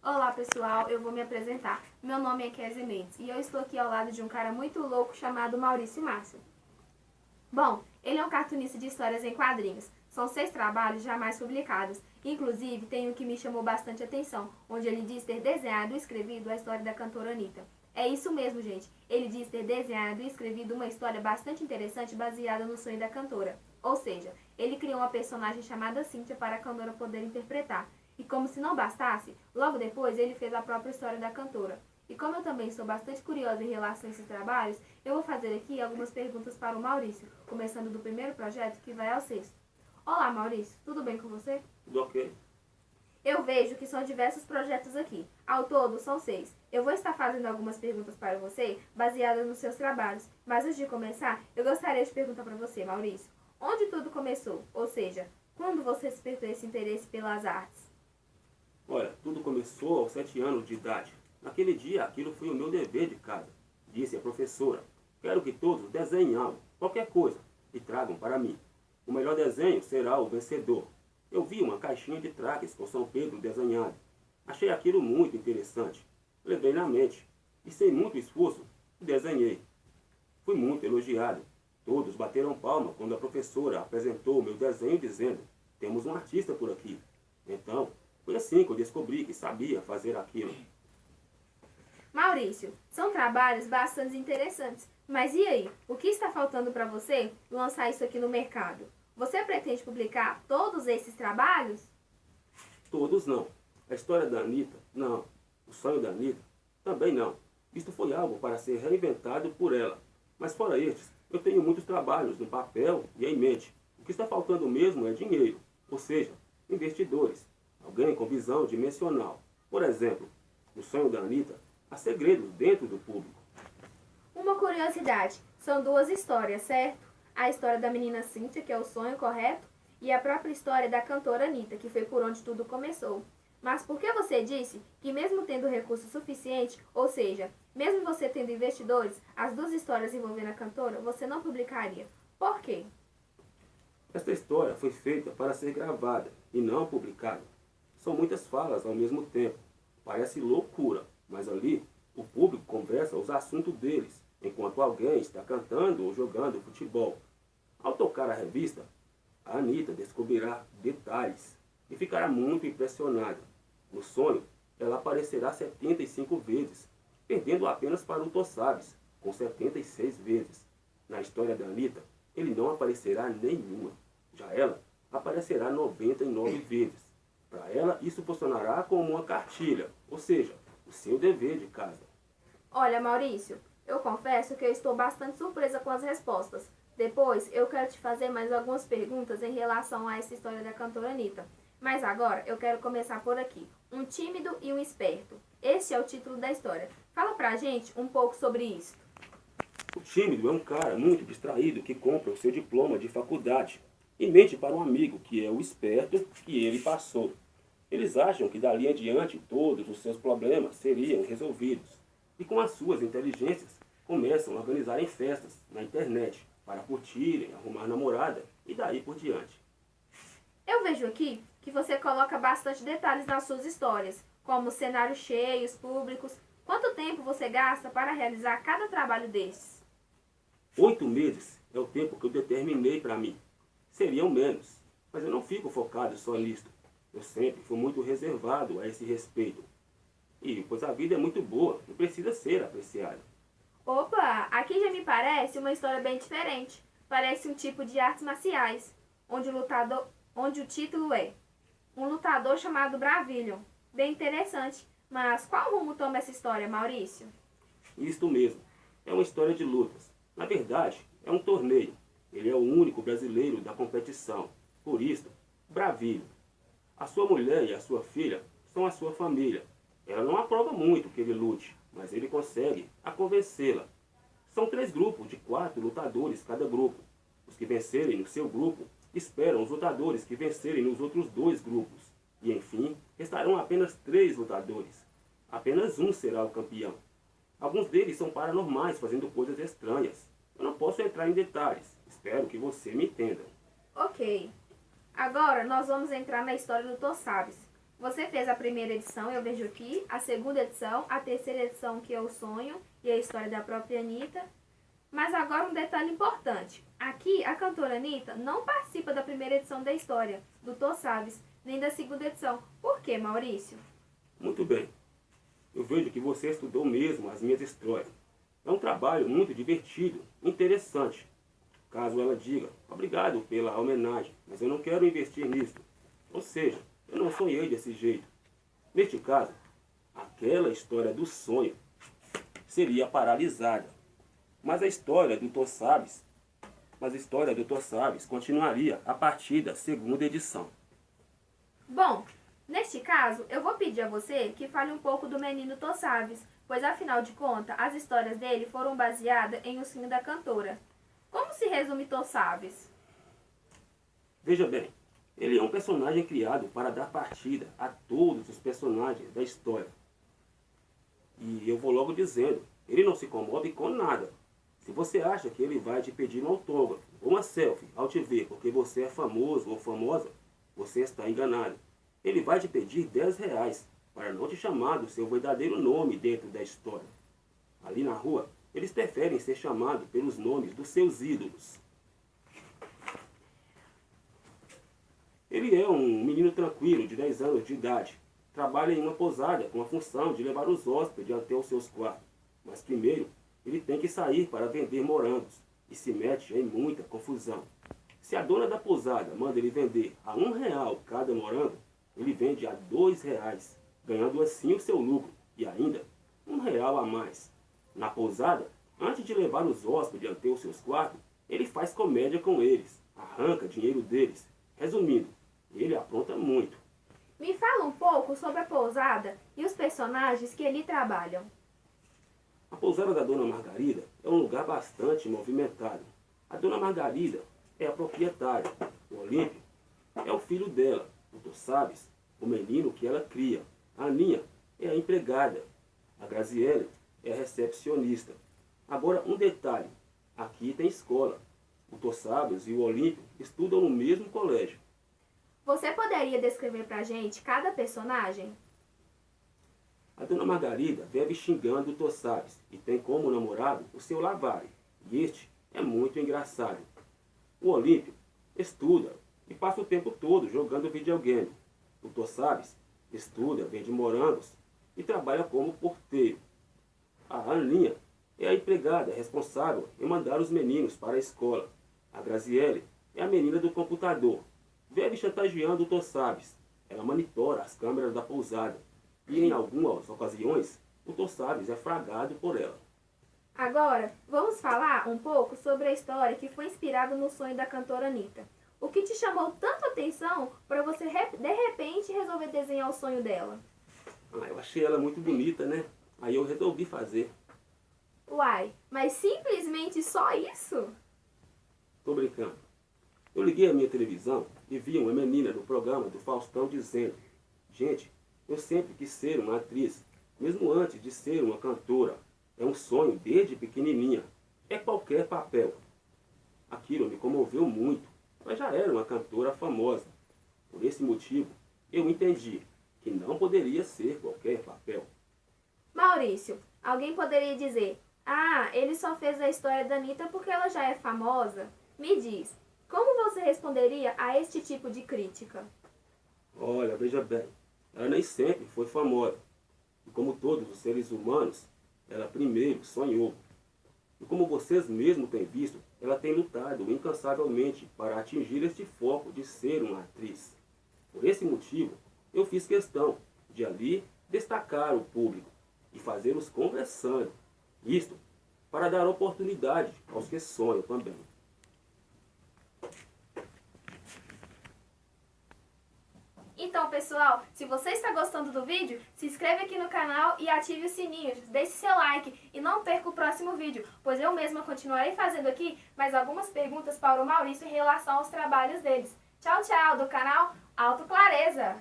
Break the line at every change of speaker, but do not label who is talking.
Olá pessoal, eu vou me apresentar. Meu nome é Kézia Mendes e eu estou aqui ao lado de um cara muito louco chamado Maurício Márcio. Bom, ele é um cartunista de histórias em quadrinhos. São 6 trabalhos jamais publicados. Inclusive, tem um que me chamou bastante atenção, onde ele diz ter desenhado e escrevido a história da cantora Anitta. É isso mesmo, gente. Ele diz ter desenhado e escrevido uma história bastante interessante baseada no sonho da cantora. Ou seja, ele criou uma personagem chamada Cíntia para a cantora poder interpretar. E como se não bastasse, logo depois ele fez a própria história da cantora. E como eu também sou bastante curiosa em relação a esses trabalhos, eu vou fazer aqui algumas perguntas para o Maurício, começando do primeiro projeto que vai ao 6º. Olá Maurício, tudo bem com você?
Tudo ok.
Eu vejo que são diversos projetos aqui. Ao todo, são 6. Eu vou estar fazendo algumas perguntas para você, baseadas nos seus trabalhos. Mas antes de começar, eu gostaria de perguntar para você, Maurício, onde tudo começou? Ou seja, quando você despertou esse interesse pelas artes?
Olha, tudo começou aos 7 anos de idade. Naquele dia, aquilo foi o meu dever de casa. Disse a professora: quero que todos desenhem algo, qualquer coisa, e tragam para mim. O melhor desenho será o vencedor. Eu vi uma caixinha de traques com São Pedro desenhado. Achei aquilo muito interessante. Levei na mente e, sem muito esforço, desenhei. Fui muito elogiado. Todos bateram palma quando a professora apresentou o meu desenho dizendo: temos um artista por aqui. Então, foi assim que eu descobri que sabia fazer aquilo.
Maurício, são trabalhos bastante interessantes. Mas e aí? O que está faltando para você lançar isso aqui no mercado? Você pretende publicar todos esses trabalhos?
Todos não. A história da Anitta, não. O sonho da Anitta, também não. Isto foi algo para ser reinventado por ela. Mas fora estes, eu tenho muitos trabalhos no papel e em mente. O que está faltando mesmo é dinheiro, ou seja, investidores. Alguém com visão dimensional. Por exemplo, no sonho da Anitta, há segredos dentro do público.
Uma curiosidade, são 2 histórias, certo? A história da menina Cíntia, que é o sonho correto, e a própria história da cantora Anitta, que foi por onde tudo começou. Mas por que você disse que mesmo tendo recurso suficiente, ou seja, mesmo você tendo investidores, as 2 histórias envolvendo a cantora, você não publicaria? Por quê?
Esta história foi feita para ser gravada e não publicada. São muitas falas ao mesmo tempo. Parece loucura, mas ali o público conversa os assuntos deles, enquanto alguém está cantando ou jogando futebol. Ao tocar a revista, a Anitta descobrirá detalhes e ficará muito impressionada. No sonho, ela aparecerá 75 vezes, perdendo apenas para o Tossabes, com 76 vezes. Na história da Anitta, ele não aparecerá nenhuma. Já ela aparecerá 99 vezes. Para ela, isso funcionará como uma cartilha, ou seja, o seu dever de casa.
Olha, Maurício, eu confesso que eu estou bastante surpresa com as respostas. Depois, eu quero te fazer mais algumas perguntas em relação a essa história da cantora Anitta. Mas agora, eu quero começar por aqui. Um tímido e um esperto. Este é o título da história. Fala pra gente um pouco sobre isso.
O tímido é um cara muito distraído que compra o seu diploma de faculdade e mente para um amigo que é o esperto que ele passou. Eles acham que dali em diante todos os seus problemas seriam resolvidos. E com as suas inteligências começam a organizar em festas na internet para curtirem, arrumar namorada e daí por diante.
Eu vejo aqui que você coloca bastante detalhes nas suas histórias, como cenários cheios, públicos. Quanto tempo você gasta para realizar cada trabalho desses?
8 meses é o tempo que eu determinei para mim. Seriam menos, mas eu não fico focado só nisto. Eu sempre fui muito reservado a esse respeito. E pois a vida é muito boa e precisa ser apreciada.
Opa, aqui já me parece uma história bem diferente. Parece um tipo de artes marciais, onde o título é Um Lutador Chamado Bravillion. Bem interessante. Mas qual rumo toma essa história, Maurício?
Isto mesmo, é uma história de lutas. Na verdade, é um torneio. Ele é o único brasileiro da competição. Por isso, Bravillion. A sua mulher e a sua filha são a sua família. Ela não aprova muito que ele lute, mas ele consegue a convencê-la. São 3 grupos de 4 lutadores cada grupo. Os que vencerem no seu grupo esperam os lutadores que vencerem nos outros 2 grupos. E enfim, restarão apenas 3 lutadores. Apenas um será o campeão. Alguns deles são paranormais, fazendo coisas estranhas. Eu não posso entrar em detalhes. Espero que você me entenda.
Ok. Agora nós vamos entrar na história do Tossabes. Você fez a primeira edição, eu vejo aqui, a segunda edição, a terceira edição, que é o sonho e a história da própria Anitta. Mas agora um detalhe importante. Aqui, a cantora Anitta não participa da primeira edição da história, do Tô Sabes, nem da segunda edição. Por quê, Maurício?
Muito bem. Eu vejo que você estudou mesmo as minhas histórias. É um trabalho muito divertido, interessante. Caso ela diga, obrigado pela homenagem, mas eu não quero investir nisso. Ou seja, eu não sonhei desse jeito. Neste caso, aquela história do sonho seria paralisada. Mas a história do Tô Sabes continuaria a partir da segunda edição.
Bom, neste caso, eu vou pedir a você que fale um pouco do menino Tô Sabes, pois afinal de contas, as histórias dele foram baseadas em O Sonho da Cantora. Como se resume Tô Sabes?
Veja bem, ele é um personagem criado para dar partida a todos os personagens da história. E eu vou logo dizendo, ele não se comove com nada. Se você acha que ele vai te pedir um autógrafo ou uma selfie ao te ver porque você é famoso ou famosa, você está enganado. Ele vai te pedir R$10 para não te chamar do seu verdadeiro nome dentro da história. Ali na rua, eles preferem ser chamados pelos nomes dos seus ídolos. Ele é um menino tranquilo de 10 anos de idade. Trabalha em uma pousada com a função de levar os hóspedes até os seus quartos. Mas primeiro, ele tem que sair para vender morangos e se mete em muita confusão. Se a dona da pousada manda ele vender a R$1 cada morango, ele vende a R$2, ganhando assim o seu lucro e ainda R$1 a mais. Na pousada, antes de levar os hóspedes até os seus quartos, ele faz comédia com eles, arranca dinheiro deles. Resumindo, ele apronta muito.
Me fala um pouco sobre a pousada e os personagens que ali trabalham.
A pousada da Dona Margarida é um lugar bastante movimentado. A Dona Margarida é a proprietária. O Olímpio é o filho dela. O Tô Sabes, o menino que ela cria. A Aninha é a empregada. A Graziele é a recepcionista. Agora, um detalhe. Aqui tem escola. O Tô Sabes e o Olímpio estudam no mesmo colégio.
Você poderia descrever pra gente cada personagem?
A Dona Margarida vive xingando o Tô Sabes e tem como namorado o seu Lavari. E este é muito engraçado. O Olímpio estuda e passa o tempo todo jogando videogame. O Tô Sabes estuda, vende morangos e trabalha como porteiro. A Aninha é a empregada responsável em mandar os meninos para a escola. A Graziele é a menina do computador. Vive chantageando o Tô Sabes. Ela monitora as câmeras da pousada. E em algumas ocasiões, o Tô Sabes é fragado por ela.
Agora, vamos falar um pouco sobre a história que foi inspirada no sonho da cantora Anitta. O que te chamou tanto atenção para você, de repente, resolver desenhar o sonho dela?
Eu achei ela muito bonita, né? Aí eu resolvi fazer.
Uai, mas simplesmente só isso?
Tô brincando. Eu liguei a minha televisão e vi uma menina no programa do Faustão dizendo: gente, eu sempre quis ser uma atriz, mesmo antes de ser uma cantora. É um sonho desde pequenininha. É qualquer papel. Aquilo me comoveu muito, mas já era uma cantora famosa. Por esse motivo, eu entendi que não poderia ser qualquer papel.
Maurício, alguém poderia dizer: ah, ele só fez a história da Anitta porque ela já é famosa? Me diz, como você responderia a este tipo de crítica?
Olha, veja bem, ela nem sempre foi famosa. E como todos os seres humanos, ela primeiro sonhou. E como vocês mesmos têm visto, ela tem lutado incansavelmente para atingir este foco de ser uma atriz. Por esse motivo, eu fiz questão de ali destacar o público e fazê-los conversando. Isto para dar oportunidade aos que sonham também.
Então, pessoal, se você está gostando do vídeo, se inscreve aqui no canal e ative o sininho, deixe seu like e não perca o próximo vídeo, pois eu mesma continuarei fazendo aqui mais algumas perguntas para o Maurício em relação aos trabalhos deles. Tchau, tchau, do canal Auto Clareza!